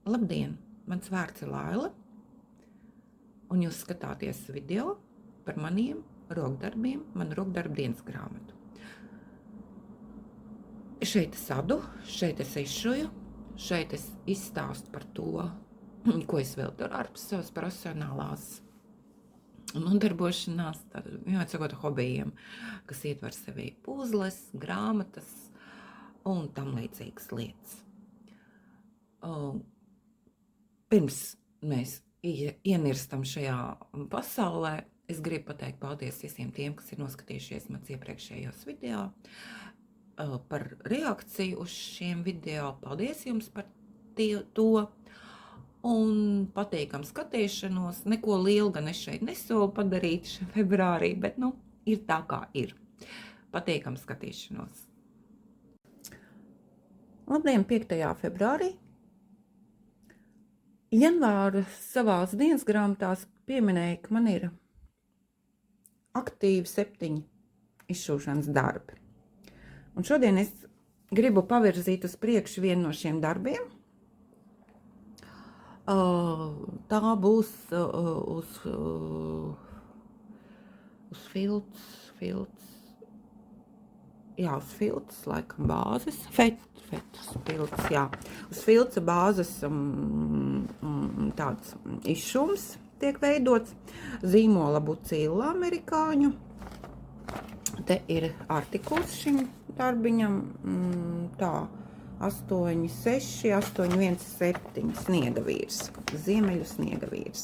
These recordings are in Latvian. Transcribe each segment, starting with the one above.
Labdien! Mans vārds ir Laila, un jūs skatāties video par maniem rokdarbiem, manu rokdarbu dienas grāmatu. Šeit es adu, šeit es izšuju, šeit es izstāstu par to, ko es vēl daru ārpus savas profesionālās nodarbošanās, tātad hobijiem, kas ietver sevī puzles, grāmatas un tam līdzīgas lietas. Pirms mēs ienirstam šajā pasaulē, es gribu pateikt paldies visiem tiem, kas ir noskatījušies mans iepriekšējos video, par reakciju uz šiem video. Paldies jums par to un patīkam skatīšanos. Neko lielu gan es šeit nesolu padarīt februārī, bet ir tā kā ir. Patīkam skatīšanos. Labdien, 5. februārī. Janvāra savās dienas grāmatās pieminēja, ka man ir aktīvi 7 izšūšanas darbi. Un šodien es gribu pavirzīt uz priekšu vienu no šiem darbiem. Tā būs uz filts, laikam bāzes, filts, jā. Uz filca bāzes tāds izšums tiek veidots, zīmola bucīla amerikāņu. Te ir artikuls šim darbiņam, tā, 8,6, 8,17 sniegavīrs, ziemeļu sniegavīrs.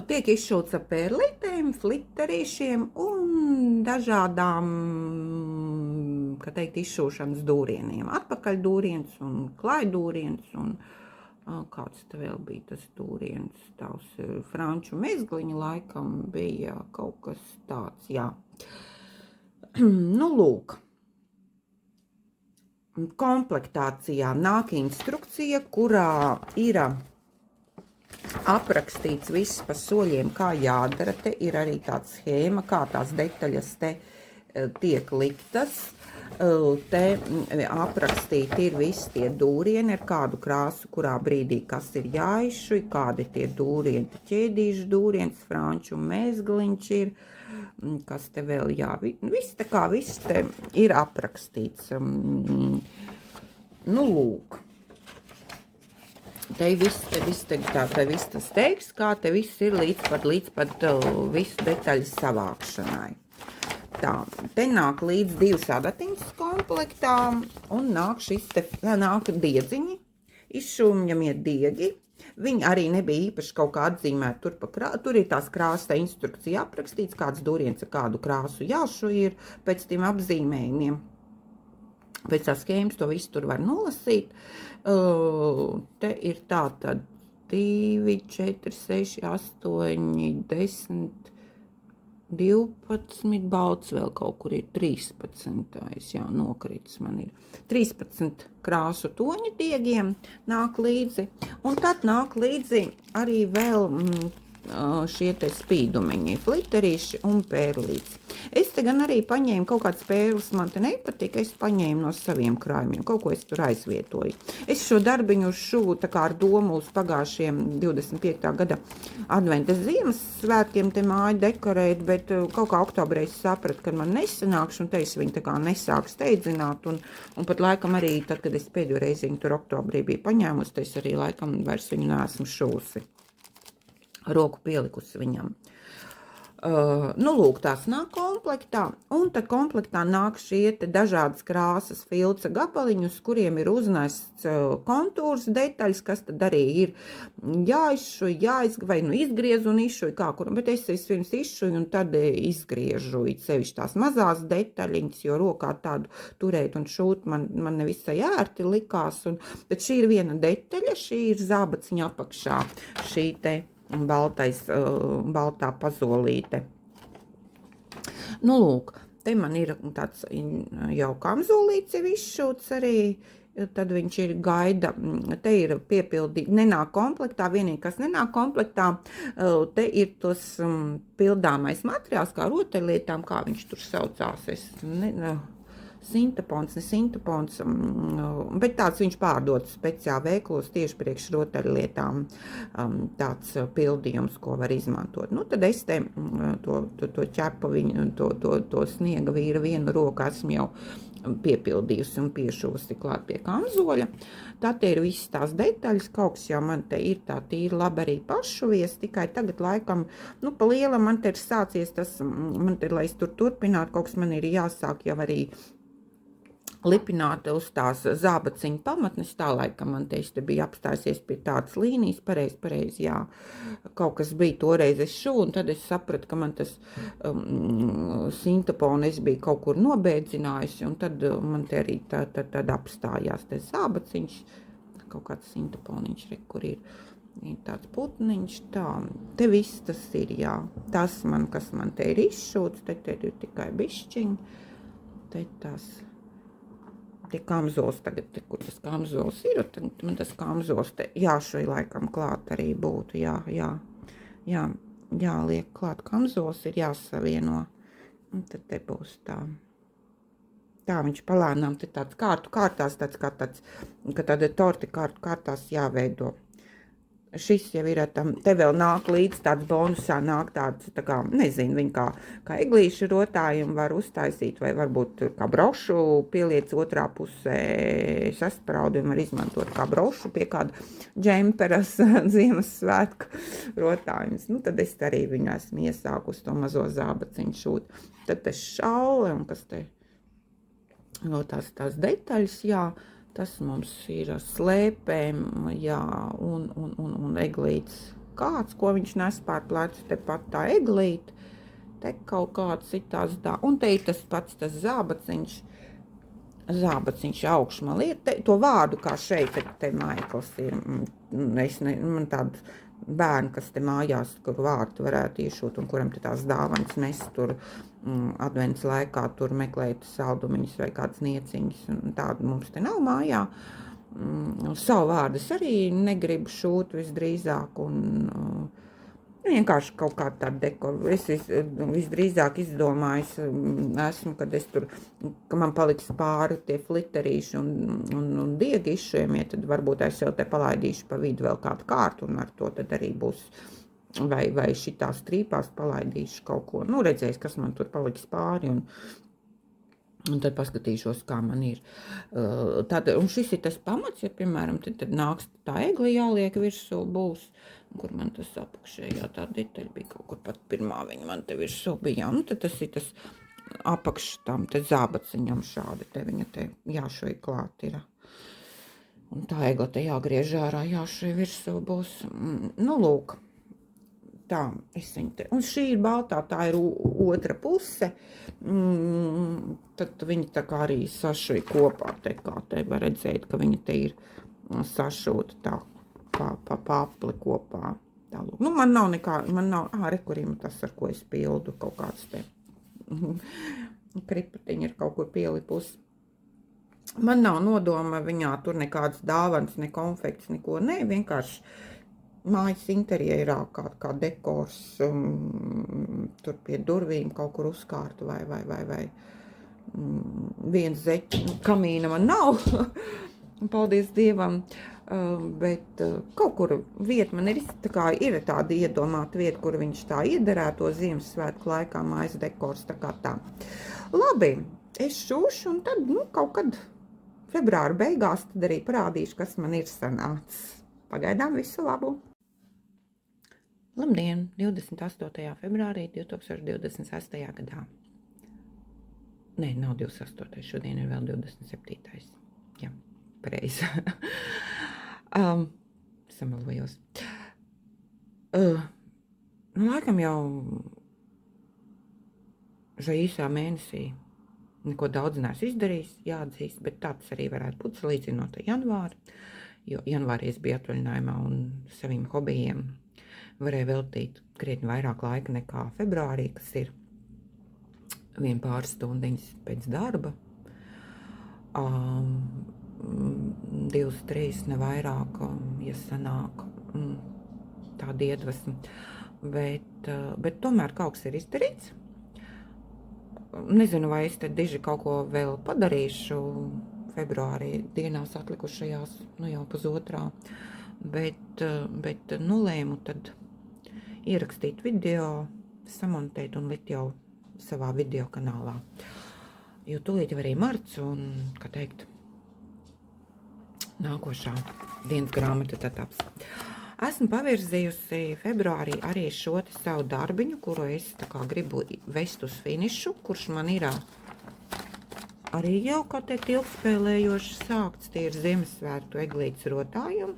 Tiek izšūts ar pērlītēm, flitterīšiem un dažādām, kā teikt, izšūšanas dūrieniem. Atpakaļ dūriens un klaidūriens un kāds te vēl bija tas dūriens, tās franču mezgliņa laikam bija kaut kas tāds, jā. Lūk, komplektācijā nāk instrukcija, kurā ir aprakstīts viss pa soļiem, kā jādara. Te ir arī tāda schēma, kā tās detaļas te tiek liktas. Te aprakstīti ir visi tie dūrieni ar kādu krāsu, kurā brīdī kas ir jāizšuj, kādi tie dūrieni, ķēdīšu dūriens, franču mezgliņš ir, kas te vēl viss te ir aprakstīts. Lūk. Te viss tas teiks, kā te viss ir līdz pat visu detaļu savākšanai. Tā, te nāk līdz 2 adatiņas komplektā un nāk diedziņi, izšūmjamie diegi. Viņi arī nebija īpaši kaut kā atzīmēti. Tur ir tās krāsa instrukcija aprakstīts, kāds dūriens ar kādu krāsu jāšu ir pēc tiem apzīmējumiem. Pēc tās schēmas to visu tur var nolasīt. Te ir tā tad 2, 4, 6, 8, 10, 12, balts vēl kaut kur ir 13. Jā, nokritis man ir. 13 krāsu toņa diegiem nāk līdzi. Un tad nāk līdzi arī vēl šie te spīdumiņi, flitterīši un pērlītes. Es te gan arī paņēmu kaut kāds pērlis, man te nepatika, es paņēmu no saviem krājumiem, kaut ko es tur aizvietoju. Es šo darbiņu šuvu tā kā ar domu uz pagājušiem 25. gada adventas Ziemassvētkiem te māju dekorēt, bet kaut kā oktobrē es sapratu, ka man nesanākšu, un te es viņu tā kā nesāku steidzināt, un pat laikam arī tad, kad es pēdējo reizi viņu tur oktobrī biju paņēmusi, te es arī laikam vairs viņu neesmu šūsi. Roku pielikusi viņam. Lūk, tās nāk komplektā, un tad komplektā nāk šie te dažādas krāsas filca gabaliņus, kuriem ir uznests kontūrs detaļas, kas tad arī ir jāizšuj, vai izgriezu un izšuj kā kur, bet es vispirms izšuju un tad izgriežu sevišķi tās mazās detaļiņas, jo rokā tādu turēt un šūt man nevisai ērti likās, bet šī ir viena detaļa, šī ir zābaciņa apakšā, šī te baltā pazolīte. Lūk, te man ir tāds jau kamzolīts ir izšūts arī, tad viņš ir gaida, te ir piepildīt, nenāk komplektā, vienīgi, kas nenāk komplektā, te ir tos pildāmais materiāls, kā rotaļlietām, kā viņš tur saucās, sintapons, ne sintapons, bet tāds viņš pārdots speciāli veiklos tieši priekš rotaļlietām, tāds pildījums, ko var izmantot. Nu, tad es te to ķepu, to sniega vīra vienu roku esmu jau piepildījusi un piešuvusi klāt pie kamzoļa. Tad ir visas tās detaļas, kaut kas jau man te ir tā tīri labi arī pašuvies, tikai tagad laikam, nu, pa lielam man te ir sācies tas, man te, lai es tur turpinātu, kaut kas man ir jāsāk jau arī lipināt uz tās zābaciņu pamatnes, tā laikam man te bija apstājusies pie tādas līnijas, pareizi, jā, kaut kas bija toreiz es šū, un tad es sapratu, ka man tas sintaponu es biju kaut kur nobēdzinājusi, un tad man te arī tad apstājās te zābaciņš, kaut kāds sintaponiņš, kur ir tāds putniņš, tā, te viss tas ir, jā, tas man, kas man te ir izšūts, te ir tikai bišķiņi, te tās tie kamzols tagad, kur tas kamzols ir, tad man tas kamzols te jāšai laikam klāt arī būtu, jāliek klāt kamzols, ir jāsavieno, un tad te būs tā. Tā viņš palēnām, te tāds kārtās, tāds kā tāds, ka tāda torti kārtās jāveido. Šis jau ir, te vēl nāk līdz tāds bonusā, nāk tāds, tā kā, nezinu, viņi kā eglīšu rotājumi var uztaisīt, vai varbūt kā brošu pieliec otrā pusē saspraudi un var izmantot kā brošu pie kāda džemperas Ziemassvētku rotājumus. Nu, tad es arī viņu esmu iesākusi to mazo zābaciņu šūt. Tad te šaule un kas te, no tās detaļas, jā. Tas mums ir slēpēm, jā, un eglītes kāds, ko viņš nes pār plecu, tepat tā eglīte, te kaut kāds citās un te ir tas pats tas zābaciņš augšmal ir, to vārdu kā šeit, te Maikls ir, man tādu bērnu, kas te mājās, kur vārtu varētu iešūt un kuram te tās dāvanas nes tur advents laikā, tur meklēt saldumiņus vai kādas nieciņas, un tādu mums te nav mājā. Savu vārdu es arī negribu šūt visdrīzāk, un vienkārši kaut kā tāda dekoru. Es visdrīzāk izdomājis esmu, kad es tur, ka man paliks pāri tie flitterīši un diegi izšējumie, tad varbūt es jau te palaidīšu pa vidu vēl kādu kārtu, un ar to tad arī būs, vai šitās trīpās palaidīšu kaut ko. Nu, redzēs, kas man tur paliks pāri, un tad paskatīšos, kā man ir. Tad, un šis ir tas pamats, ja, piemēram, tad nāks tā egli jāliek virsū būs, kur man tas apakšējā tā detaļa bija kaut kur pat pirmā viņa man te virsū bija. Nu, tad tas ir tas apakš tam te zābaciņam šādi, te viņa te jāšai klāt ir. Un tā egla te jāgriež ārā, jāšai virsū būs. Nu, lūk. Tā, es viņu te, un šī ir baltā, tā ir otra puse, tad viņi tā kā arī sašuja kopā, te kā te var redzēt, ka viņi te ir sašūta tā pa papli kopā. Tā, lūk. Nu, man nav nekā, rekurīm tas, ar ko es pildu, kaut kāds te kripatiņi ir kaut kur pielipus. Man nav nodoma viņā tur nekādas dāvanas, ne konfekts, neko, ne, vienkārši mājas interjerā kā dekors, tur pie durvīm kaut kur uzkārtu vai viens zeķi, kamīna man nav, paldies Dievam, bet kaut kur vieta man ir, tā kā ir tāda iedomāta vieta, kur viņš tā iederēto Ziemassvētku laikā mājas dekors, tā kā tā. Labi, es šūšu un tad, nu, kaut kad februāra beigās tad arī parādīšu, kas man ir sanācis. Pagaidām visu labu! Labdien, 28. februārī 2026. gadā. Nē, nav 28. Šodien ir vēl 27. Jā, pareizi. Samalojos. Nu, laikam jau šajā īsā mēnesī neko daudz neesmu izdarījis, jāatzīst, bet tāds arī varētu būt salīdzinot ar janvāri, jo janvārī es biju atvaļinājumā un saviem hobijiem varēja veltīt krietni vairāk laika nekā februārī, kas ir vien pāris stundiņas pēc darba. 2, 3, ne vairāk, ja sanāk tāda iedvesma. Bet tomēr kaut kas ir izdarīts. Nezinu, vai es te diži kaut ko vēl padarīšu februārī dienās atlikušajās, nu jau pusotrā, bet nolēmu tad ierakstīt video, samontēt un likt jau savā video kanālā. Jo tūlīt jau arī marts un, kā teikt, nākošā dienas grāmata tad taps. Esmu pavirzījusi februārī arī šo te savu darbiņu, kuru es tā kā gribu vest uz finišu, kurš man ir arī jau, kā teikt, ilgspēlējoši sākts. Tie ir Ziemassvētku eglītes rotājumi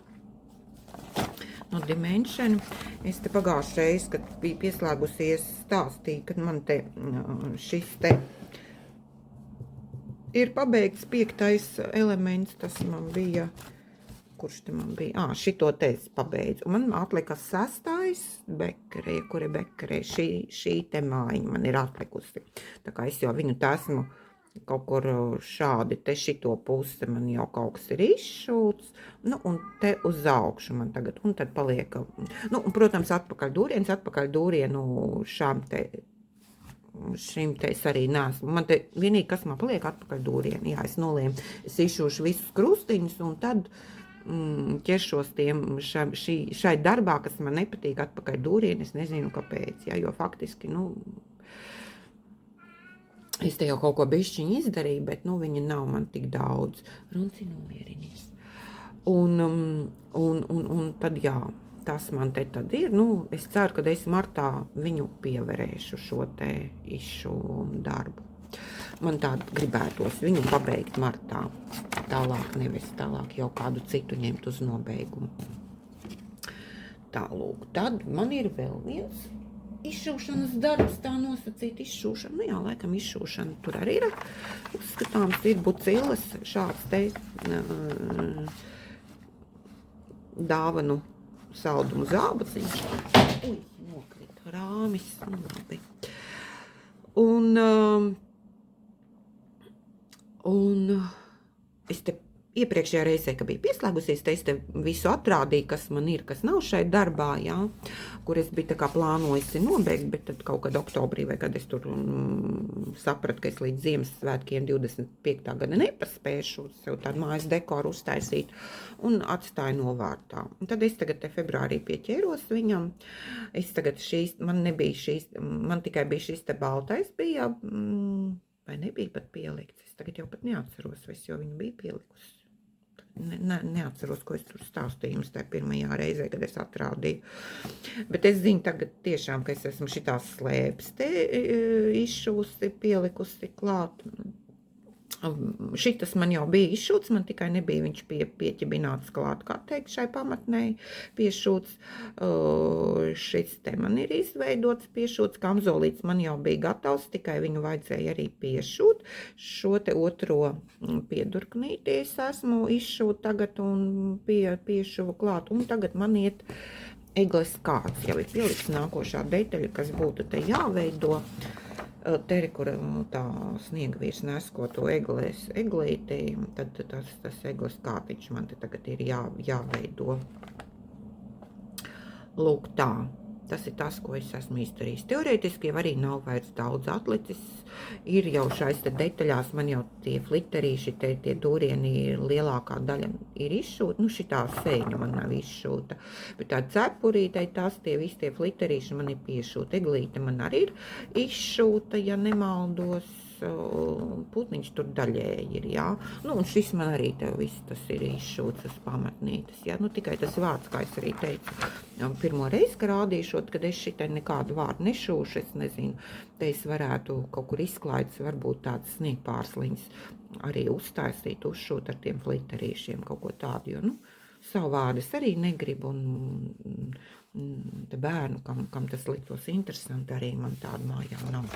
no Dimension. Es te pagājušreiz, kad biju pieslēgusies, stāstīju, kad man te šis te ir pabeigts 5. elements, tas man bija, kurš te man bija, šito te es pabeidzu, un man atlika 6. bekerē, kur ir bekerē, šī te mājiņa man ir atlikusi, tā kā es jau viņu tā esmu kaut kur šādi, te šito pusi man jau kaut kas ir izšūts, nu, un te uz augšu man tagad, un tad paliek, nu, un, protams, atpakaļ dūrienu šām te, šim te es arī neesmu. Man te vienīgi, kas man paliek atpakaļ dūrieni, jā, es nolēmu, es izšūšu visus krustiņus, un tad ķeršos tiem šai darbā, kas man nepatīk atpakaļ dūrieni, es nezinu, kāpēc, jā, jo faktiski, nu, es te jau kaut ko bišķiņu izdarīju, bet, nu, viņa nav man tik daudz. Runci nomierinies. Un tad, jā, tas man te tad ir, nu, es ceru, ka es martā viņu pievarēšu šo te izšūmu darbu. Man tādu gribētos viņu pabeigt martā, tālāk nevis tālāk jau kādu citu ņemt uz nobeigumu. Tālūk, tad man ir vēl viens izšūšanas darbs, tā nosacīt izšūšana, nu jā, laikam izšūšana tur arī ir, uzskatāms, ir bucilas, šāds te dāvanu saldumu zābaciņš. Ui, nokrita rāmis, nu labi. Un es te iepriekšējā reizē, kad biju pieslēgusies, te es te visu atrādīju, kas man ir, kas nav šeit darbā, jā, kur es biju tā kā plānojusi nobeigt, bet tad kaut kad oktobrī vai kad es tur sapratu, ka es līdz Ziemassvētkiem 25. gada nepaspēšu sev tādu mājas dekoru uztaisīt un atstāju novārtā. Un tad es tagad te februārī pieķēros viņam. Es tagad man nebija šīs, man tikai bija šis te baltais bija, vai nebija pat pielikts. Es tagad jau pat neatceros, vai es jau viņu biju pielikusi. Neatceros, ko es tur stāstīju jums tajā pirmajā reizē, kad es atrādīju. Bet es zinu tagad tiešām, ka es esmu šitās slēpes te izšūsi, pielikusi klāt. Šitas man jau bija izšūts, man tikai nebija viņš pieķibināts klāt, kā teikt, šai pamatnei piešūts. Šis te man ir izveidots piešūts, kamzolīts man jau bija gatavs, tikai viņu vajadzēja arī piešūt. Šo te otro piedurknīti es esmu izšūt tagad un piešuvu klāt, un tagad man iet egles kāds, jau ir pieliks nākošā detaļa, kas būtu te jāveido. Te, kur tā sniegvīrs nesko to eglīti, tad tas egles kātiņš man te tagad ir jāveido. Lūk tā, tas ir tas, ko es esmu izdarījis. Teorētiski jau arī nav vairs daudz atlicis. Ir jau šais te detaļās, man jau tie flitterīši, tie dūrieni lielākā daļa ir izšūta. Nu, šitā sēņa man nav izšūta. Bet tā cepurītei tie visi tie flitterīši man ir piešūta. Eglīte man arī ir izšūta, ja nemaldos. Putniņš tur daļēji ir, jā. Nu, un šis man arī tev viss tas ir izšūts uz pamatnītes, jā. Nu, tikai tas vārds, kā es arī teicu, pirmo reizi, ka rādīšot, kad es šitai nekādu vārdu nešūšu, es nezinu, te es varētu kaut kur izklaides, varbūt tāds sniegpārsliņas arī uztaisīt, uzšūt ar tiem flitterīšiem, kaut ko tādu, jo, nu, savu vārdu es arī negribu, un te bērnu, kam tas liktos interesanti, arī man tādu mājā nav.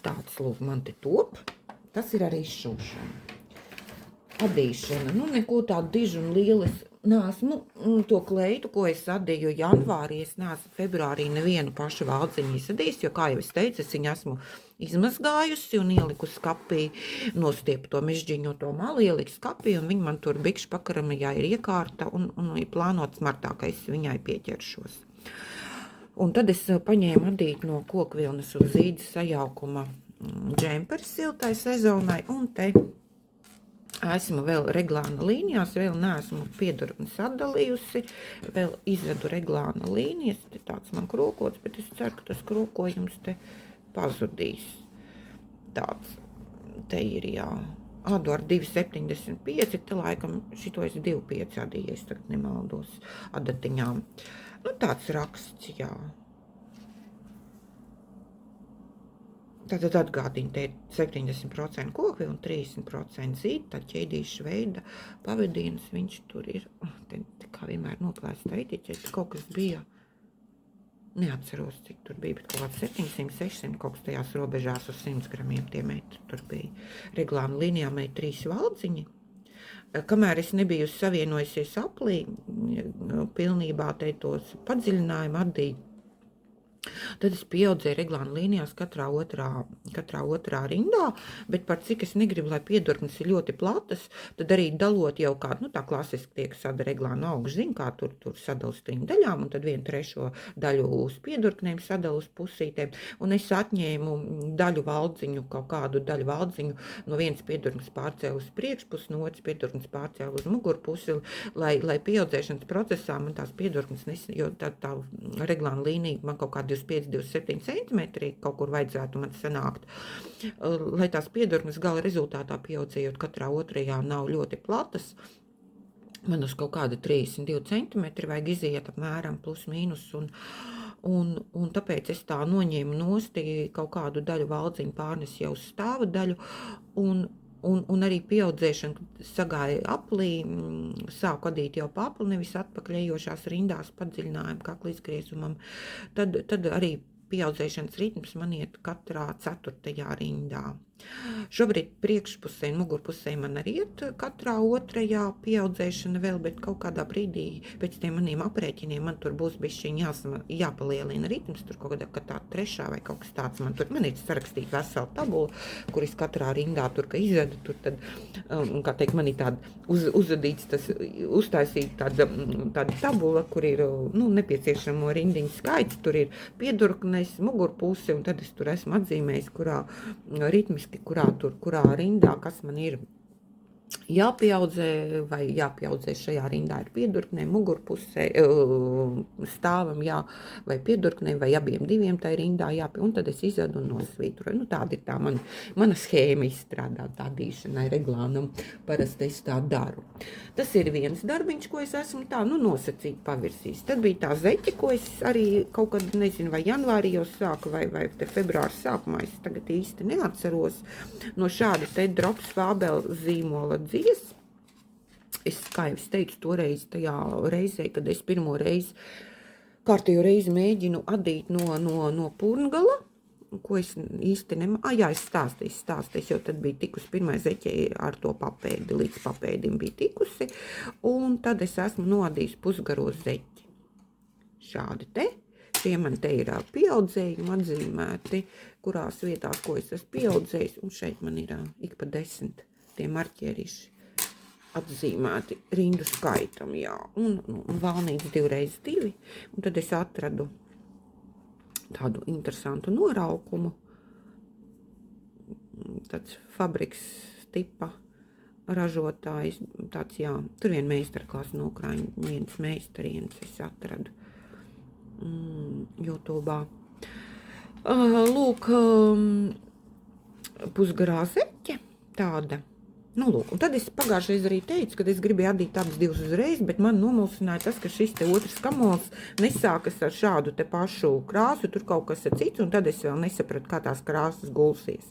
Tāds, lūk, man te top. Tas ir arī izšūšana. Adīšana. Nu, neko tādu dižu un lielu es neesmu, to kleitu, ko es adīju janvārī, es neesmu februārī nevienu pašu valdziņu izadījis, jo, kā jau es teicu, es viņu esmu izmazgājusi un ielikusi skapī, nostiepu to mežģiņo to malu, ieliku skapī, un viņa man tur bikšu pakaramajā ir iekārta, un ir plānots martā, ka es viņai pieķeršos. Un tad es paņēmu adīt no kokvilnas uz zīdes sajaukuma džempers siltai sezonai, un te esmu vēl reglāna līnijās, vēl neesmu piedurknes atdalījusi, vēl izvedu reglāna līnijas, te tāds man krokots, bet es ceru, ka tas krokojums te pazudīs. Tāds, te ir, jā, adu ar 2,75, te laikam šito es 2,5 adīju, es tagad nemaldos adatiņām. Nu, tāds raksts, jā. Tātad atgādina, te ir 70% kokvi un 30% zīd, tad ķēdīšu veida pavadienas, viņš tur ir, te kā vienmēr noplēsta etiķeti, kaut kas bija, neatceros, cik tur bija, bet kaut kāds 700, 600, kaut kas tajās robežās uz 100 gramiem tie metri, tur bija reglāna līnijām 3 valdziņi. Kamēr es nebiju savienojusies aplī, pilnībā te tos padziļinājumu atdīt, tad es pieaudzēju reglāna līnijās katrā otrā rindā, bet par cik es negribu, lai piedurknes ir ļoti platas, tad arī dalot jau kādu, nu tā klasiski tiek sada reglāna augšu, zin, kā tur sadala uz 3 daļām, un tad 1/3 daļu uz piedurknēm sadala uz pusītēm, un es atņēmu daļu valdziņu, kaut kādu daļu valdziņu, no vienas piedurknes pārcēlu uz priekšpusi, no otras piedurknes pārcēlu uz mugurpusi, lai pieaudzēšanas procesā man tās piedurknes, jo tā reglāna līnija man kaut kādi 25-27 centimetri kaut kur vajadzētu man sanākt, lai tās piedurknes gala rezultātā pieaudzējot katrā otrajā nav ļoti platas. Man uz kaut kāda 32 centimetri vajag iziet apmēram plus mīnus, un tāpēc es tā noņēmu nosti kaut kādu daļu valdziņu pārnes jau uz stāva daļu, un arī pieaudzēšana sagāja aplī, sāku adīt jau pa apli, nevis atpakaļejošās rindās padziļinājumu kakla izgriezumam, tad arī pieaudzēšanas ritms man iet katrā 4. rindā. Šobrīd priekšpusē un mugurpusē man arī iet katrā 2. pieaudzēšana vēl, bet kaut kādā brīdī pēc tiem maniem aprēķiniem man tur būs bišķiņ jāpalielina ritms, tur kaut kādā 3. vai kaut kas tāds. Man ir sarakstīt vesela tabula, kur es katrā rindā tur, ka izvedu, tur tad, kā teikt, man ir tāda uzadīts, tas uztaisīt tāda tabula, kur ir, nepieciešamo rindiņu skaits, tur ir piedurknes, mugurpuse, un tad es tur esmu atzīmējis, kurā ritmiski, kurā rindā, kas man ir jāpieaudzē, vai jāpieaudzē šajā rindā ir piedurknēm, mugurpusē, stāvam, vai piedurknēm, vai abiem diviem tai rindā un tad es izvedu un nosvītroju. Tāda ir tā mana schēma izstrādāt tādīšanai reglānam, parasti es tā daru. Tas ir viens darbiņš, ko es esmu tā, nosacīt pavirsīs. Tad bija tā zeķe, ko es arī kaut kad, nezinu, vai janvārī jau sāku, vai te februāra sākumā, es tagad īsti neatceros, no šāda te Drops Fabel zīmola dzies. Es, kā jau teicu, toreiz tajā reizē, kad es pirmo reizi, kārtējo reizi mēģinu adīt no purngala, ko es īsti es stāstīju, jo tad bija tikusi pirmai zeķē ar to papēdi, līdz papēdim bija tikusi, un tad es esmu noadījis pusgaro zeķi. Šādi te. Šie man te ir pieaudzējumi atzīmēti, kurās vietās, ko es esmu pieaudzējis, un šeit man ir ik pa 10 tie marķierīši atzīmēti rindu skaitam, un valnīts 2x2, un tad es atradu tādu interesantu noraukumu, tāds fabriks tipa ražotājs, tāds, tur vien meistarklasa no Ukraiņu, viens meistarienes es atradu YouTube'ā. Lūk, pusgarā zeķe tāda. Lūk, un tad es pagājušreiz arī teicu, ka es gribēju adīt abas divas uzreiz, bet man nomulsināja tas, ka šis te otrs kamols nesākas ar šādu te pašu krāsu, tur kaut kas ir cits, un tad es vēl nesapratu, kā tās krāsas gulsies.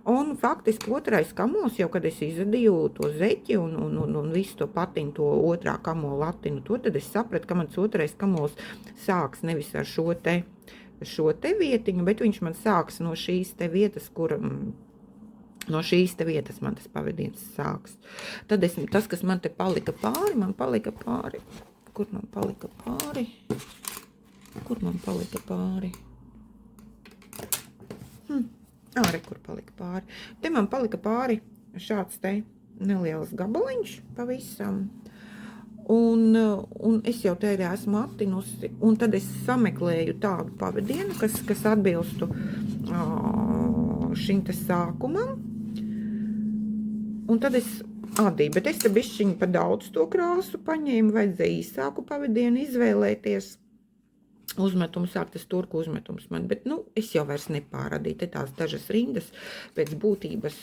Un faktiski otrais kamols, jau kad es izadīju to zeķi un visu to patiņu, to otrā kamola latinu, tad es sapratu, ka mans otrais kamols sāks nevis ar šo te vietiņu, bet viņš man sāks no šīs te vietas, kur... No šīs te vietas man tas pavadiens sāks. Tad tas, kas man te palika pāri, Kur man palika pāri? Kur palika pāri? Te man palika pāri šāds te neliels gabaliņš pavisam. Un es jau te arī esmu attinusi, un tad es sameklēju tādu pavadienu, kas atbilstu šim te sākumam, un tad es adīju, bet es te bišķiņu pa daudz to krāsu paņēmu, vajadzēja īsāku pavadienu izvēlēties. Uzmetums sāk tas turku uzmetums man, bet, es jau vairs nepāradīju. Te tās dažas rindas pēc būtības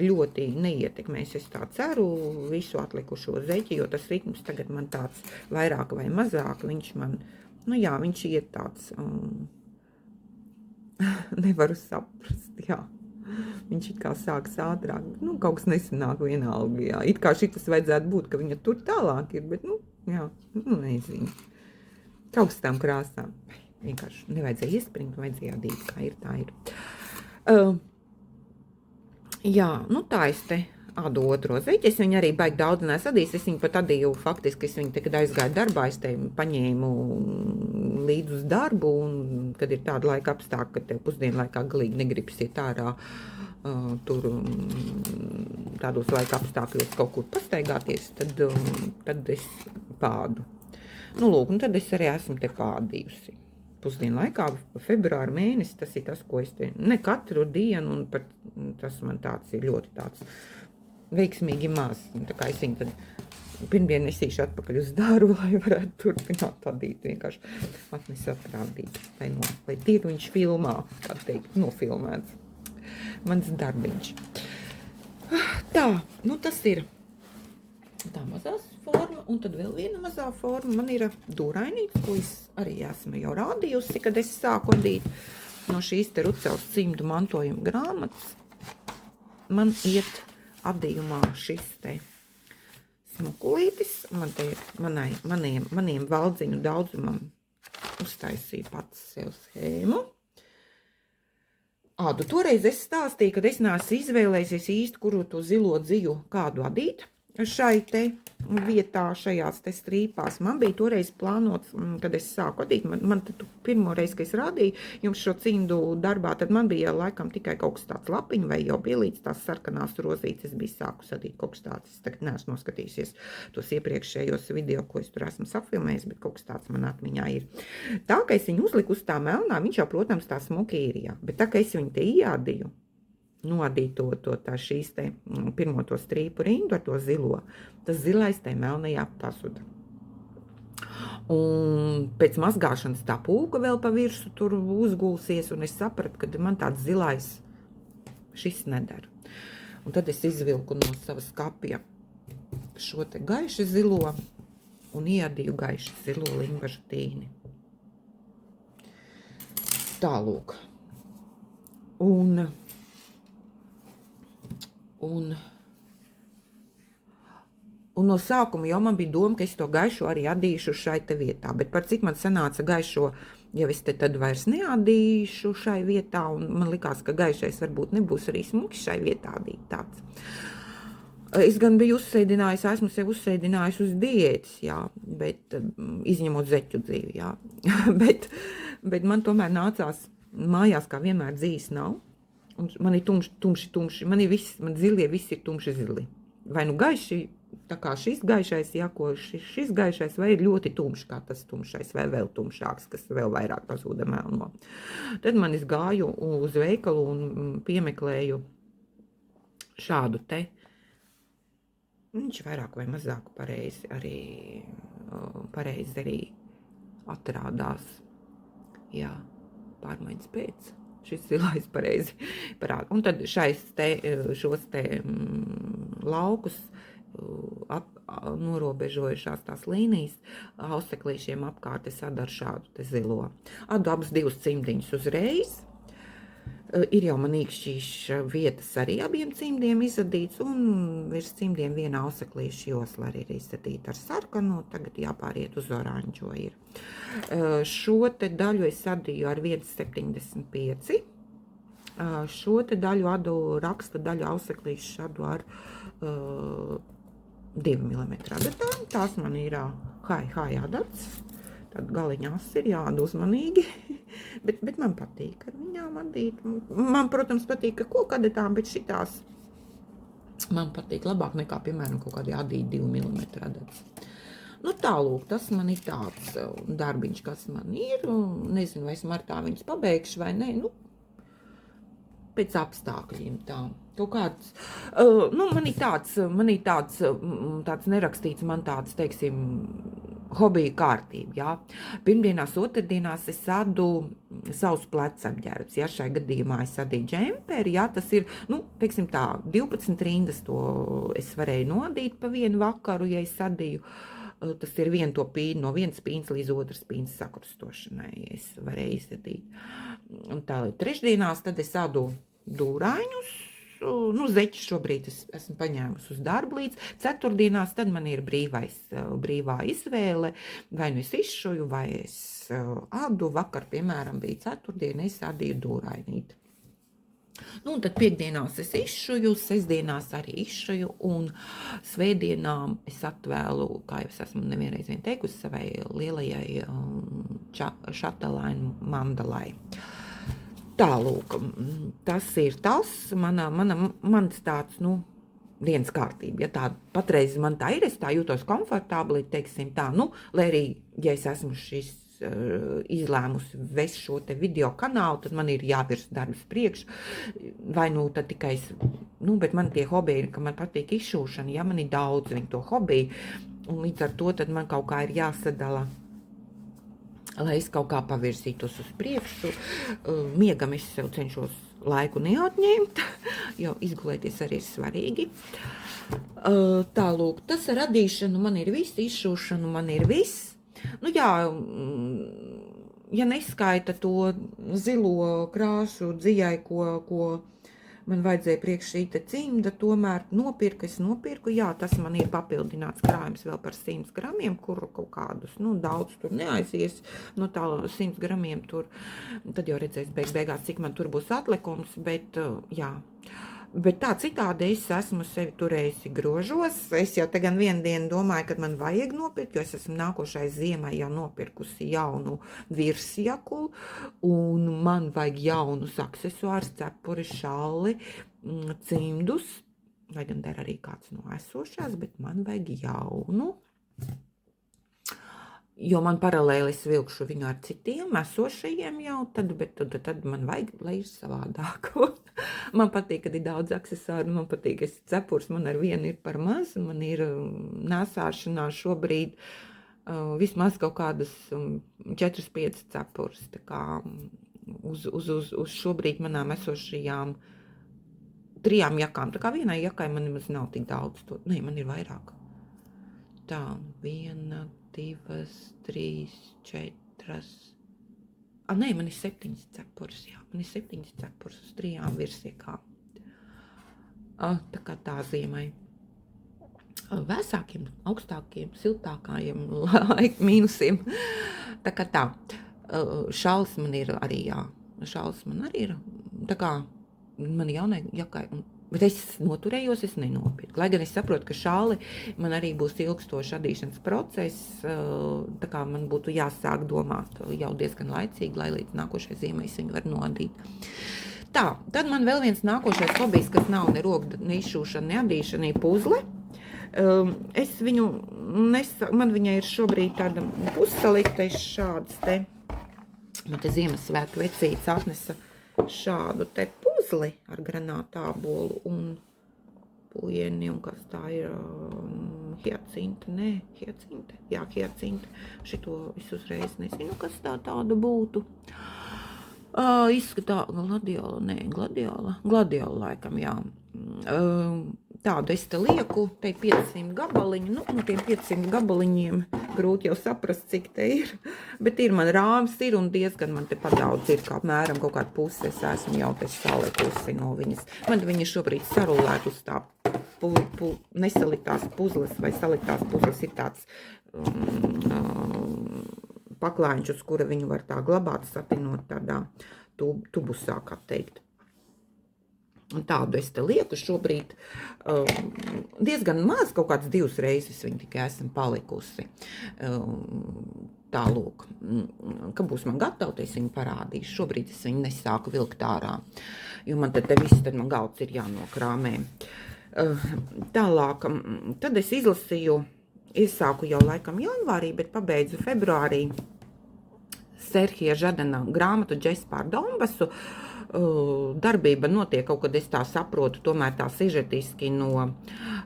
ļoti neietekmēs. Es tā ceru visu atlikušo zeķi, jo tas ritms tagad man tāds vairāk vai mazāk, viņš man, viņš iet tāds, nevaru saprast, jā. Viņš it kā sāks ātrāk, kaut kas nesanāk vienalga, jā. It kā šitas vajadzētu būt, ka viņa tur tālāk ir, bet, nezinu. Kaut kas tām krāsām. Vienkārši nevajadzēja iespringt, vajadzēja adīt, kā ir, tā ir. Jā, tā es te adu otro zeķi. Es viņu arī baigi daudz nesadīju. Es viņu pat adīju, faktiski, es viņu te, kad aizgāju darbā, es te paņēmu līdz uz darbu, un kad ir tāda laika apstākļa, ka tev pusdienlaikā galīgi negribas iet ārā tur tādos laika apstākļos kaut kur pastaigāties, tad es pādu. Lūk, un tad es arī esmu te pādījusi. Pusdienu laikā, februāra mēnesi, tas ir tas, ko es te, ne katru dienu, un pat tas man tāds ir ļoti tāds veiksmīgi maz. Tā kā es viņu tad pirmdien nesīšu atpakaļ uz darbu, lai varētu turpināt adīt, vienkārši atnes atrādīt, lai tirviņš filmā, kā teikt, nofilmēts. Mans darbiņš. Tā, tas ir tā mazās forma, un tad vēl viena mazā forma. Man ir dūrainīts, ko es arī esmu jau rādījusi, kad es sāku adīt no šīs te Rucels cimdu mantojuma grāmatas. Man iet adījumā šis te smukulītis. Man te ir maniem valdziņu daudzumam uztaisīju pats sev schēmu. Toreiz es stāstīju, kad es neesmu izvēlējusies īsti, kuru to zilo dziju kādu adīt. Šai te vietā, šajās te strīpās. Man bija toreiz plānots, kad es sāku adīt, man pirmo reizi, kad es rādīju jums šo cimdu darbā, tad man bija laikam tikai kaut kas tāds lapiņu vai jau bija līdz tās sarkanās rozītes. Es biju sākus adīt kaut kas tāds. Es tagad neesmu noskatījusies tos iepriekšējos video, ko es tur esmu safilmējis, bet kaut kas tāds man atmiņā ir. Tā, ka es viņu uzliku uz tā melnā, viņš jau, protams, tā smuki ir, jā. Bet tā, ka es viņu te iādīju, noadīt tā šīs te pirmo to strīpu rindu ar to zilo, tas zilais te melnajā pazuda. Un pēc mazgāšanas tā pūka vēl pa virsu tur uzgulsies, un es sapratu, ka man tāds zilais šis nedara. Un tad es izvilku no savas skapja šo te gaiši zilo un iadīju gaiši zilo limbažu tīni. Tālūk. Un no sākuma jau man bija doma, ka es to gaišo arī adīšu šai te vietā, bet par cik man sanāca gaišo, ja es te tad vairs neadīšu šai vietā, un man likās, ka gaišais varbūt nebūs arī smuki šai vietā adīt tāds. Es gan biju esmu sev uzsēdinājusi uz diētas, jā, bet izņemot zeķu dzīvi, jā, bet man tomēr nācās mājās, kā vienmēr dzīs nav. Un man ir tumši, man zilie visi ir tumši zili. Vai gaiši, tā kā šis gaišais, jā, ko šis gaišais, vai ir ļoti tumšs, kā tas tumšais, vai vēl tumšāks, kas vēl vairāk pazūda melno. Tad man es gāju uz veikalu un piemeklēju šādu te. Viņš vairāk vai mazāk pareizi arī atrādās. Jā, pārmaiņas pēc. Šis zilais pareizi parāda. Un tad šos te laukus norobežojušās tās līnijas auseklīšiem apkārt es adu ar šādu te zilo. Adu abas divas cimdiņus uzreiz. Ir jau man īkšķīša vietas arī abiem cimdiem izadīts, un virs cimdiem viena auseklīša josla arī ir izadīta ar sarkanu, tagad jāpāriet uz oranžo ir. Šo te daļu es adīju ar 1,75. Šo te daļu adu, raksta daļu auseklīšu adu ar 2 mm. Bet tās man ir high adats. Tad galiņās ir jāada uzmanīgi, bet man patīk ar viņām adīt. Man, protams, patīk ar kokadatām, bet šitās man patīk labāk nekā, piemēram, kaut kādi adīt 2 mm adats. Nu, tālūk, tas man ir tāds darbiņš, kas man ir. Nezinu, vai es martā viņus pabeigšu vai nē. Nu, pēc apstākļiem tā. Kaut kāds, nu, man ir tāds nerakstīts, man tāds, teiksim, hobija kārtība, jā. Pirmdienās, otrdienās es adu savus plecapģērbus, ja šai gadījumā es adīju džemperi, jā, tas ir, nu, teiksim tā, 12 rindas to es varēju nodīt pa vienu vakaru, ja es adīju. Tas ir viena to pīnu, no vienas pīnas līdz otras pīnas sakrustošanai, es varēju izadīt. Un tā, trešdienās tad es adu dūrāņus, nu, zeķus šobrīd es esmu paņēmusi uz darbu līdz. Ceturtdienās tad man ir brīvā izvēle, vai nu es izšuju, vai es adu. Vakar, piemēram, bija ceturtdiena, es adīju dūrāņīti. Nu, un tad piekdienās es izšuju, sestdienās arī izšuju, un svētdienām es atvēlu, kā jau es esmu nevienreiz vien teikusi, savai lielajai šatalainu mandalai. Tālūk, tas ir tas, mans tāds, nu, dienas kārtība, ja tā patreiz man tā ir, es tā jūtos komfortabli, teiksim tā, nu, lai arī, ja es esmu šis izlēmusi vest šo te video kanālu, tad man ir jāvirs darbs priekš, vai nu tad tikai es, nu, bet man tie hobiji, ka man patīk izšūšana, ja man ir daudz viņu to hobiju, un līdz ar to tad man kaut kā ir jāsadala, lai es kaut kā pavirzītos uz priekšu. Miegam es sev cenšos laiku neatņemt, jo izgulēties arī ir svarīgi. Tālūk, tas ar radīšanu man ir viss, izšūšanu man ir viss. Nu jā, ja neskaita to zilo krāsu dzijai, ko man vajadzēja priekš šī te cimda, tomēr es nopirku, jā, tas man ir papildināts krājums vēl par 100 gramiem, kuru kaut kādus, nu, daudz tur neaizies, no tā 100 gramiem tur, tad jau redzēs beigās, cik man tur būs atlikums, bet, jā. Bet tā citādi es esmu sevi turējusi grožos. Es jau tagad vienu dienu domāju, ka man vajag nopirkt, jo es esmu nākošai ziemai jau nopirkusi jaunu virsjaku, un man vajag jaunus aksesuārus, cepuri, šalli, cimdus, vai gan der arī kāds no esošās, bet man vajag jaunu. Jo man paralēli es vilkšu viņu ar citiem esošajiem jau, tad man vajag, lai ir savādāk. Man patīk, kad ir daudz aksesuāru, man patīk, ka cepurs man ar vienu ir par maz, man ir nēsāšanā šobrīd vismaz kaut kādas 4-5 cepurs, tā kā uz šobrīd manām esošajām 3 jakām, tā kā vienai jakai man nemaz nav tik daudz, ne, man ir vairāk. Tā, 1, 2, 3, 4. Nē, man ir 7 cepures, jā. Man ir 7 cepures uz 3 virsiekām. Tā kā tā ziemai. Vēsākiem, augstākiem, siltākajiem laika mīnusiem. Tā kā tā. Šals man ir arī, jā. Šals man arī ir. Tā kā man jaunai jakai. Bet es noturējos, es nenopirku. Lai gan es saprotu, ka šāli man arī būs ilgstošs adīšanas process, tā kā man būtu jāsāk domāt jau diezgan laicīgi, lai līdz nākošai ziemai es viņu varu nodīt. Tā, tad man vēl viens nākošais hobijs, kas nav ne roka, ne izšūšana, ne adīšana, ir puzle. Es viņu, man viņai ir šobrīd tāda pussalikta, šāds te, man te Ziemassvētku vecītes atnesa šādu te puzli ar granātābolu un puieni, un kas tā ir hiacinte, jā, hiacinte, šito es uzreiz nezinu, kas tāda būtu. Izskatā gladiola laikam, jā. Tādu es te lieku, te 500 gabaliņu, nu, no tiem 500 gabaliņiem grūti jau saprast, cik te ir, bet ir man rāms ir un diezgan man te padaudz ir, kā apmēram kaut kādu pusi, es esmu jau te salikusi no viņas. Man viņa šobrīd sarulēt uz tā nesaliktās puzles vai saliktās puzles ir tāds paklājiņš, uz kura viņu var tā glabāt, satinot tādā tubusā, kā teikt. Un tādu es te lieku šobrīd diezgan maz, kaut kāds 2 reizes viņu tikai esmu palikusi. Tālūk, ka būs man gatava, es viņu parādīšu. Šobrīd es viņu nesāku vilkt ārā, jo man te viss, tad man galds ir jānokrāmē. Tālāk, tad es izlasīju iesāku jau laikam janvārī, bet pabeidzu februārī Serhija Žadana grāmatu Džeks pār Donbasu. Darbība notiek kaut kad, es tā saprotu, tomēr tā sižetiski no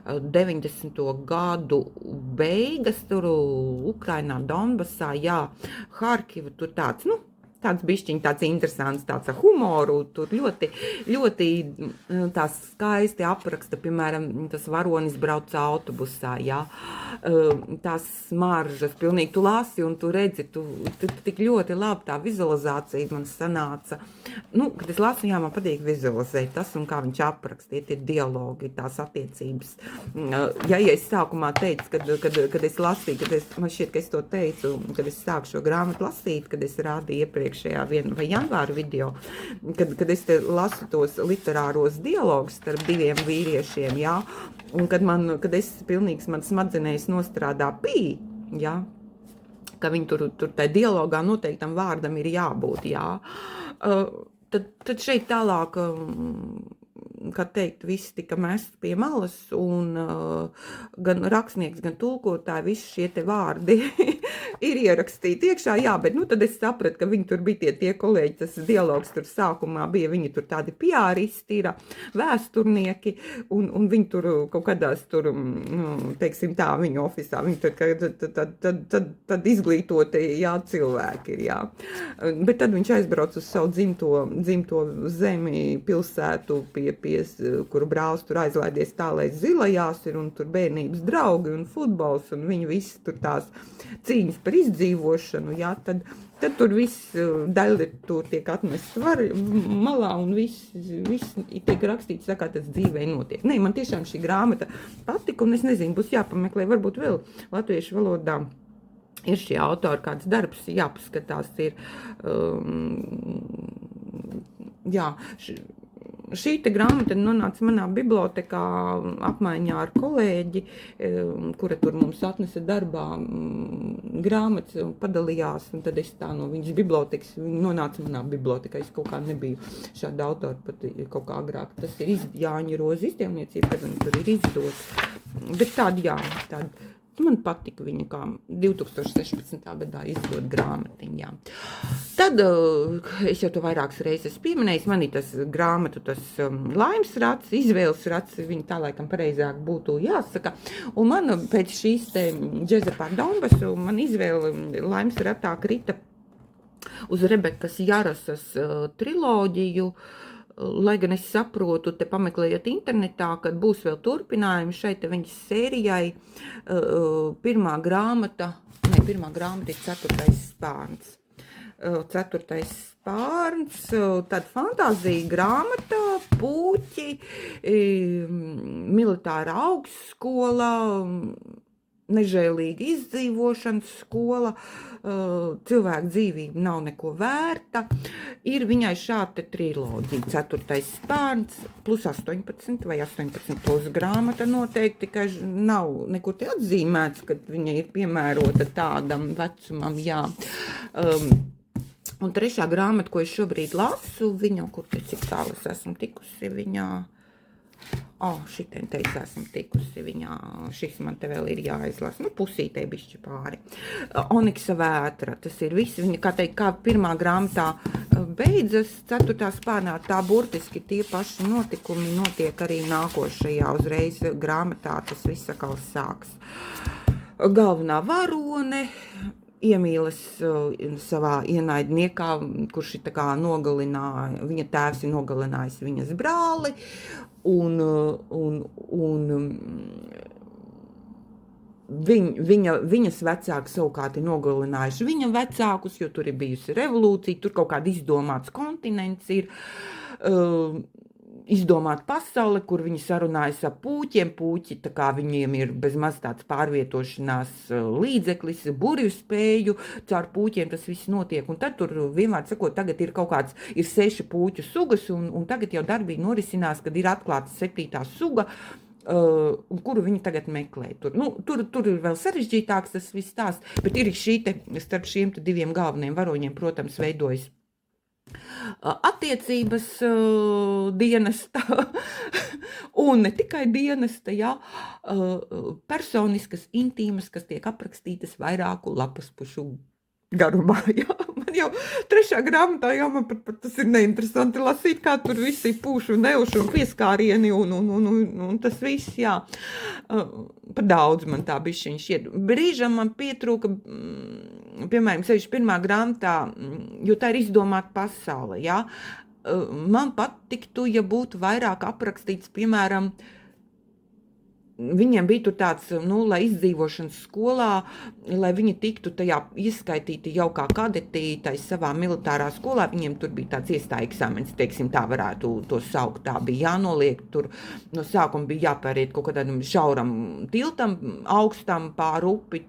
90. gadu beigas, tur Ukrainā, Donbasā, jā, Harkiva, tur tāds, tāds bišķiņ, tāds interesants, tāds ar humoru, tur ļoti tās skaisti apraksta, piemēram, tas varonis brauc autobusā, jā, tās smaržas, pilnīgi tu lasi un tu redzi, tu tik ļoti labi tā vizualizācija man sanāca. Kad es lasu, jā, man patīk vizualizēt tas un kā viņš apraksta, tie dialogi, tās attiecības. Ja es sākumā teicu, kad es lasīju, man šķiet, ka es to teicu, kad es sāku šo grāmatu lasīt, kad es rādīju iepriekšējā vai janvāra video, kad es te lasu tos literāros dialogus starp diviem vīriešiem, jā, un kad es pilnīgi man smadzenēs nostrādā jā, ka viņi tur tai dialogā noteiktam vārdam ir jābūt, jā. Tad šeit tālāk, kā teikt, viss tika mests pie malas, un gan rakstnieks, gan tulkotāji, visi šie te vārdi ir ierakstīti iekšā, jā, bet tad es sapratu, ka viņi tur bija tie kolēģi, tas dialogs tur sākumā bija, viņi tur tādi piāristi ir, vēsturnieki, un viņi tur kaut kādās tur, teiksim tā, viņu ofisā, viņi tad izglītoti, jā, cilvēki ir, jā. Bet tad viņš aizbrauc uz savu dzimto zemi, pilsētu, kuru brālis tur aizlaidies tālais zilajās ir, un tur bērnības draugi un futbols, un viņi visi tur tās cīņas par izdzīvošanu, jā, tad tur viss daļa tur tiek atmests malā, un viss tiek rakstīts, kā tas dzīvē notiek. Nē, man tiešām šī grāmata patika, un es nezinu, būs jāpameklē, varbūt vēl latviešu valodā ir šie autori, kāds darbs jāpaskatās ir, jā, šī te grāmata nonāca manā bibliotekā apmaiņā ar kolēģi, kura tur mums atnesa darbā grāmatas un padalījās, un tad es tā no viņas bibliotekas, viņa nonāca manā bibliotekā, es kaut kā nebiju šāda autora, pat kaut kā agrāk, tas ir Jāņa Roza izdevniecība, kad viņa tur ir izdot, bet tāda, jā, tāda. Man patika viņa kā 2016. gadā izdot grāmatiņu, jā. Tad, es jau to vairākas reizes pieminēju, man ir tas grāmatu, tas laimes rats, izvēles rats, viņa tā laikam pareizāk būtu jāsaka. Un man pēc šīs te Džeka pār Donbasu, man izvēle laimes ratā krita uz Rebekas Jarasas triloģiju, lai gan es saprotu, te pameklējot internetā, kad būs vēl turpinājumi šeit viņas sērijai, pirmā grāmata ir 4. spārns. 4. spārns, tad fantāzija grāmata, puķi, militāra augstskola, nežēlīga izdzīvošanas skola, cilvēku dzīvība nav neko vērta. Ir viņai šāda triloģija, 4. spārns, plus 18 vai 18 plus grāmata noteikti, ka nav nekur te atzīmēts, ka viņa ir piemērota tādam vecumam, jā. Un 3. grāmata, ko es šobrīd lasu, viņa, kur te cik tālu es esmu tikusi viņā, šitien teicu, esmu tikusi viņā, šis man te vēl ir jāizlasa, pusītē bišķi pāri. Oniksa vētra, tas ir viss, viņa, kā teikt, kā pirmā grāmatā beidzas, 4. spārnā, tā burtiski tie paši notikumi notiek arī nākošajā uzreiz grāmatā, tas viss atkal sāks. Galvenā varone iemīlas savā ienaidniekā, kurš ir tā kā nogalināja, viņa tēvs ir nogalinājis viņas brāli, un viņas vecāki savukārt ir nogalinājuši viņa vecākus, jo tur ir bijusi revolūcija, tur kaut kāda izdomāts kontinents ir, izdomāt pasauli, kur viņi sarunājas ar puķiem, puķi, tā kā viņiem ir bezmaz tāds pārvietošanās līdzeklis, burvju spēju, caur puķiem tas viss notiek, un tad tur vienmēr sakot, tagad ir kaut kāds, ir 6 puķu sugas, un tagad jau darbīgi norisinās, kad ir atklāta 7. suga, kuru viņi tagad meklē. Tur ir vēl sarežģītāks tas viss tās, bet ir šī te, starp šiem te 2 galvenajiem varoņiem, protams, veidojas attiecības dienesta un ne tikai dienesta, jā, personiskas, intīmas, kas tiek aprakstītas vairāku lapas pušu garumā, jā. Man jau 3. grāmatā, jā, man pat tas ir neinteresanti lasīt, kā tur visi pūšu un neušu un pieskārieni un tas viss, jā. Par daudz man tā bišķiņ šķiet. Brīžam man pietrūka, piemēram, 61. grāmatā, jo tā ir izdomāta pasaule, jā. Man patiktu, ja būtu vairāk aprakstīts, piemēram, viņiem bija tur tāds, lai izdzīvošanas skolā, lai viņi tiktu tajā ieskaitīti jau kā kadetī tai savā militārā skolā, viņiem tur bija tāds iestāja eksāmens, teiksim, tā varētu to saukt, tā bija jānoliek, tur no sākuma bija jāpāriet kaut kādam šauram tiltam, augstam, pār upi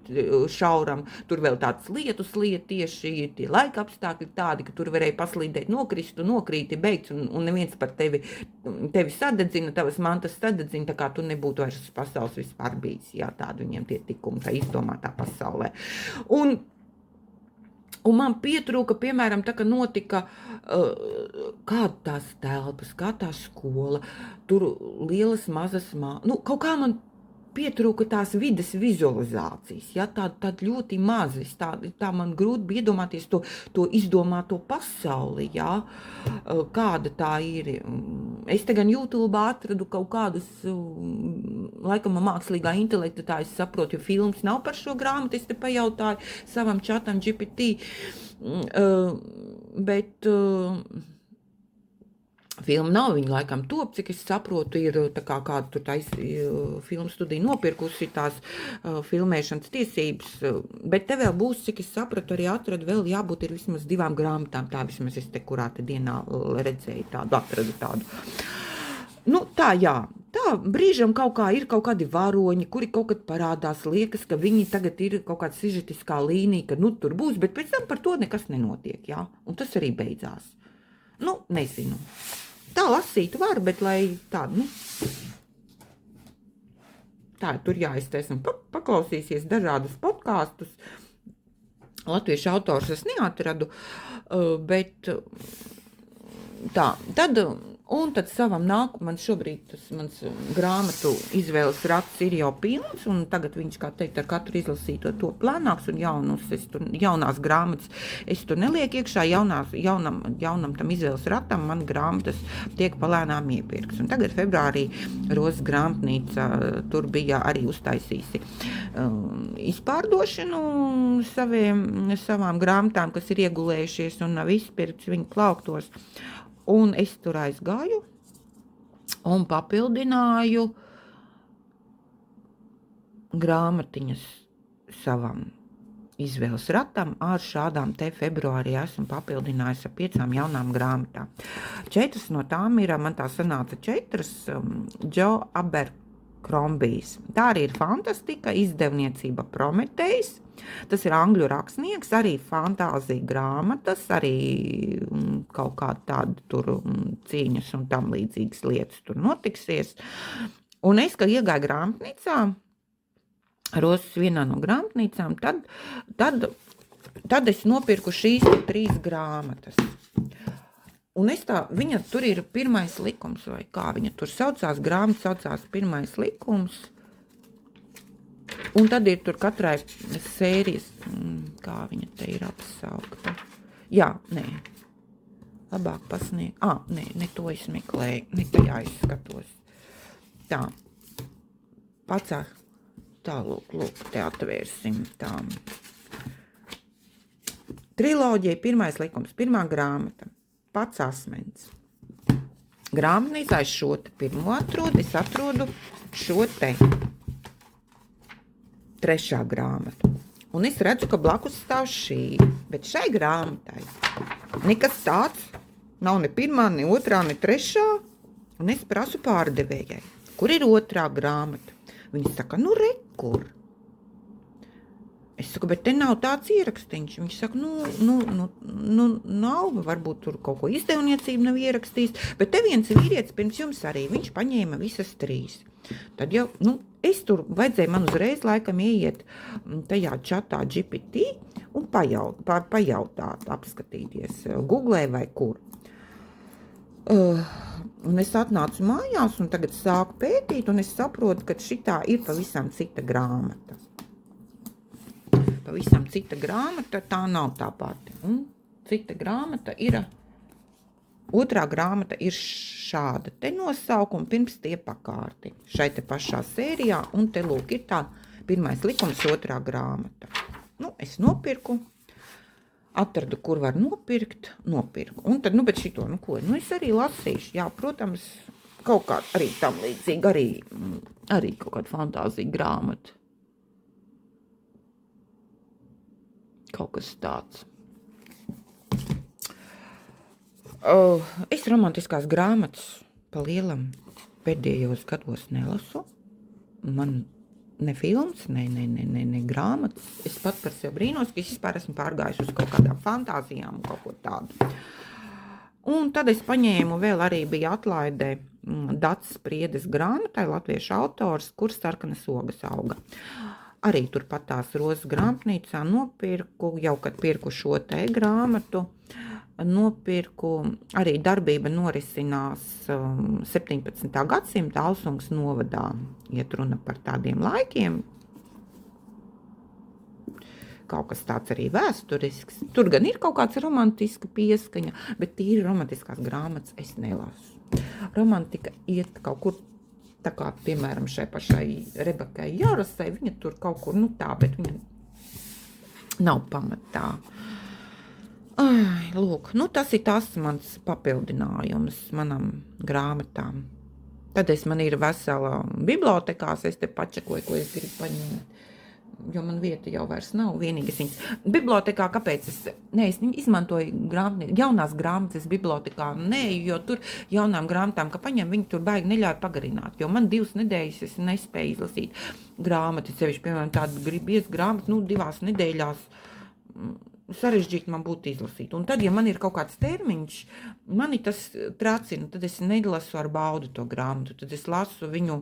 šauram, tur vēl tāds lietus liet tieši tie laika apstākļi tādi, ka tur varēja paslīdēt, nokrist, tu nokrīti, beigts, un neviens par tevi sadedzina, tavas mantas sadedzina, tā kā tu nebūtu vairs pasaules vispār bijis, jā, tādi viņiem tie tikumi, tā izdomātā pasaulē. Un man pietrūka, piemēram, tā, ka notika kāda tās telpas, kā tā skola, tur lielas, mazas kaut kā man pietrūka tās vides vizualizācijas, ja, tād ļoti mazas, tā man grūti bija iedomāties to izdomāto pasauli, ja, kāda tā ir. Es te gan YouTube atradu kaut kādus, laikam mākslīgā intelekta, tā es saprotu, jo filmas nav par šo grāmatu, es te pajautāju savam čatam GPT, bet filma nav, viņa laikam top, cik es saprotu, ir tā kā kāda tur filmu studija nopirkusi tās filmēšanas tiesības, bet te vēl būs, cik es sapratu, arī atradu vēl jābūt ir vismaz 2 grāmatām, tā vismaz es te kurā te dienā redzēju tādu, atradu tādu. Tā jā, tā brīžam kaut kā ir kaut kādi varoņi, kuri kaut kad parādās, liekas, ka viņi tagad ir kaut kāda sižetiskā līnija, ka tur būs, bet pēc tam par to nekas nenotiek, jā, un tas arī beidzās. Nezinu. Tā lasīt var, bet lai tādu, tā tur jāiztais un paklausīsies dažādus podkāstus. Latviešu autors es neatradu, bet tā, tad savam man šobrīd tas mans grāmatu izvēles rats ir jau pilns, un tagad viņš, kā teikt, ar katru izlasīto to plānāks, un jaunās grāmatas es tur nelieku iekšā, jaunam tam izvēles ratam man grāmatas tiek palēnām iepirks. Un tagad februārī Rozes grāmatnīca tur bija arī uztaisīsi izpārdošanu savām grāmatām, kas ir iegulējušies un nav izpirkts viņu plauktos. Un es tur aizgāju un papildināju grāmatiņas savam izvēles ratam ar šādām te februārī esmu papildinājusi ar 5 jaunām grāmatām. 4 no tām ir, man tā sanāca 4, Joe Abercrombijs. Tā arī ir fantastika, izdevniecība Prometejs. Tas ir angļu rakstnieks, arī fantāzija grāmatas, arī kaut kāda tāda tur cīņas un tam līdzīgas lietas tur notiksies. Un es, kad iegāju grāmatnīcā, Rozes vienā no grāmatnīcām, tad es nopirku šīs 3 grāmatas. Un viņa tur ir pirmais likums, vai kā viņa tur saucās, grāmata saucās pirmais likums. Un tad ir tur katrai sērijas, kā viņa te ir apsaukta. Jā, nē, labāk pasniegt. Ne to es meklēju, ne tajā es skatos. Tā, pacā, tā, lūk, te atvērsim tā. Triloģija, pirmais likums, pirmā grāmata, Pats asmens. Grāmatnīcā es šo te pirmo atrodu, es atrodu šo te. 3. grāmata. Un es redzu, ka blakus stāv šī, bet šai grāmatai nekas tāds nav ne 1, ne 2, ne 3. Un es prasu pārdevējai, kur ir 2. grāmata. Viņa saka, rekur. Es saku, bet te nav tāds ierakstīns. Viņš saka, nav, varbūt tur kaut ko izdevniecība nav ierakstījis, bet te viens vīrietis pirms jums arī, viņš paņēma visas 3. Tad jau, es tur vajadzēja man uzreiz laikam ieiet tajā čatā GPT un pajautāt, apskatīties Google vai kur. Un es atnācu mājās un tagad sāku pētīt, un es saprotu, ka šitā ir pavisam cita grāmata. Pavisam cita grāmata, tā nav tā pati. Un cita grāmata ir, otrā grāmata ir šāda te nosaukuma, pirms tie pakārti. Šai te pašā sērijā, un te lūk ir tā pirmais likums, otrā grāmata. Nu, es nopirku. Atradu, kur var nopirku. Un tad, bet šito, ko, es arī lasīšu. Jā, protams, kaut kā arī tam līdzīgi, arī kaut kāda fantāzija grāmata. Kaut kas tāds. Es romantiskās grāmatas pa lielam pēdējos gados nelasu. Man ne filmas, ne grāmatas. Es pat par sevi brīnos, ka es vispār esmu pārgājusi uz kaut kādām fantāzijām, kaut ko tādu. Un tad es paņēmu, vēl arī bija atlaidē Dats Priedes grāmatai, latviešu autors, kur sarkanas ogas auga. Arī turpat tās Rozes grāmatnīcā nopirku, jau kad pirku šo te grāmatu, nopirku, arī darbība norisinās 17. gadsimta Alsungas novadā, iet runa par tādiem laikiem. Kaut kas tāds arī vēsturisks. Tur gan ir kaut kāds romantiska pieskaņa, bet tīri romantiskās grāmatas es nelasu. Romantika iet kaut kur, tā kā, piemēram, šai pašai Rebekai Jārasai, viņa tur kaut kur, tā, bet viņa nav pamatā. Ai, lūk, tas ir tas mans papildinājums manam grāmatām. Tad man ir vesela bibliotekās, es te pačakoju, ko es gribu paņemt, jo man vieta jau vairs nav, vienīgas viņas. Bibliotekā, kāpēc es izmantoju jaunās grāmatas bibliotekā, jo tur jaunām grāmatām, ka paņem, viņi tur baigi neļauj pagarināt, jo man 2 nedēļas es nespēju izlasīt grāmatu, sevišķi, piemēram, tādu gribu grāmatu, 2 nedēļās, sarežģīti man būtu izlasīt. Un tad, ja man ir kaut kāds termiņš, mani tas tracina, tad es nelasu ar baudu to grāmatu, tad es lasu viņu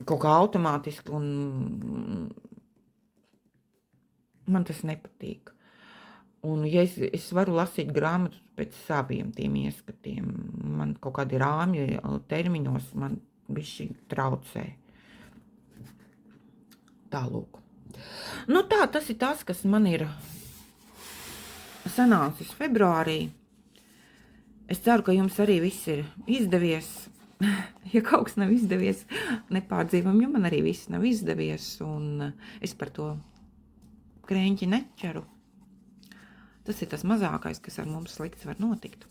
kaut kā automātiski, un man tas nepatīk. Un ja es varu lasīt grāmatu pēc saviem tiem ieskatiem, man kaut kādi rāmji termiņos man bišķi traucē. Tālūk. Tas ir tas, kas man ir sanācis februārī. Es ceru, ka jums arī viss ir izdevies. Ja kaut kas nav izdevies, nepārdzīvam, jo man arī viss nav izdevies, un es par to krēņķi nečeru. Tas ir tas mazākais, kas ar mums slikts var notikt.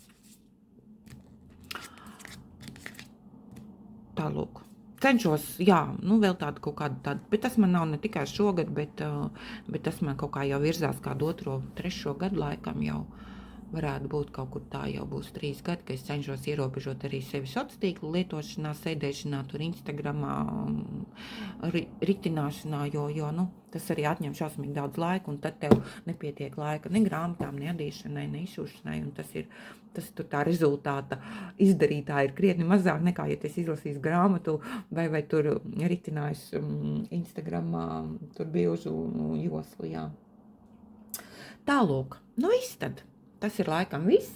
Tālūk. Cenšos, vēl tādu kaut kādu, bet tas man nav ne tikai šogad, bet tas man kaut kā jau virzās kādu 2, 3 gadu laikam jau varētu būt kaut kur tā, jau būs 3 gadi, ka es cenšos ierobežot arī sevi sociālo tīklu lietošanā, sēdēšanā, tur Instagramā, ritināšanā, jo tas arī atņem šausmīgi daudz laika, un tad tev nepietiek laika ne grāmatām, ne adīšanai, ne izšūšanai, un tas tur tā rezultāta izdarītā ir krietni mazāk nekā, ja es izlasīju grāmatu vai tur ritinājis Instagramā, tur bilžu joslu, jā. Tālūk, viss tad. Tas ir laikam viss,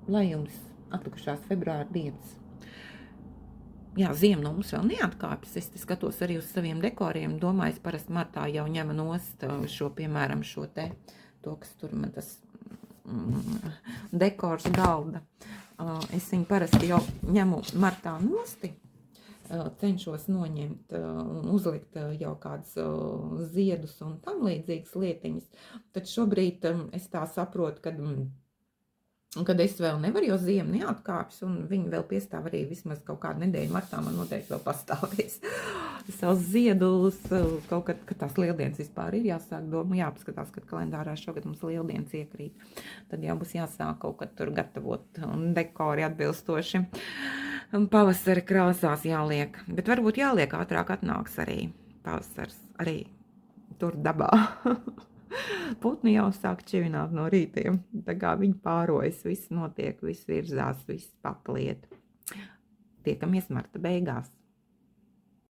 lai jums atlikušās februāra dienas. Jā, ziema no mums vēl neatkāpjas, es skatos arī uz saviem dekoriem, domāju, es parasti martā jau ņemu nost šo, piemēram, šo te, to, kas tur man tas dekors galda. Es viņu parasti jau ņemu martā nosti, cenšos noņemt un uzlikt jau kādus ziedus un tam līdzīgas lietiņas. Tad šobrīd es tā saprotu, kad es vēl nevaru, jo ziema neatkāpjas, un viņi vēl piestāv arī vismaz kaut kādu nedēļu martā, man noteikti vēl pastāvēs savus ziedus, kaut kad tās lieldienas vispār ir jāsāk jāpaskatās, kad kalendārā šogad mums lieldienas iekrīt. Tad jau būs jāsāk kaut kad tur gatavot un dekori atbilstoši. Pavasara krāsās jāliek, bet varbūt jāliek ātrāk atnāks arī pavasars, arī tur dabā. Putni jau sāk čivināt no rītiem, tā kā viņi pārojas, viss notiek, viss virzās, viss papliet. Tiekamies marta beigās.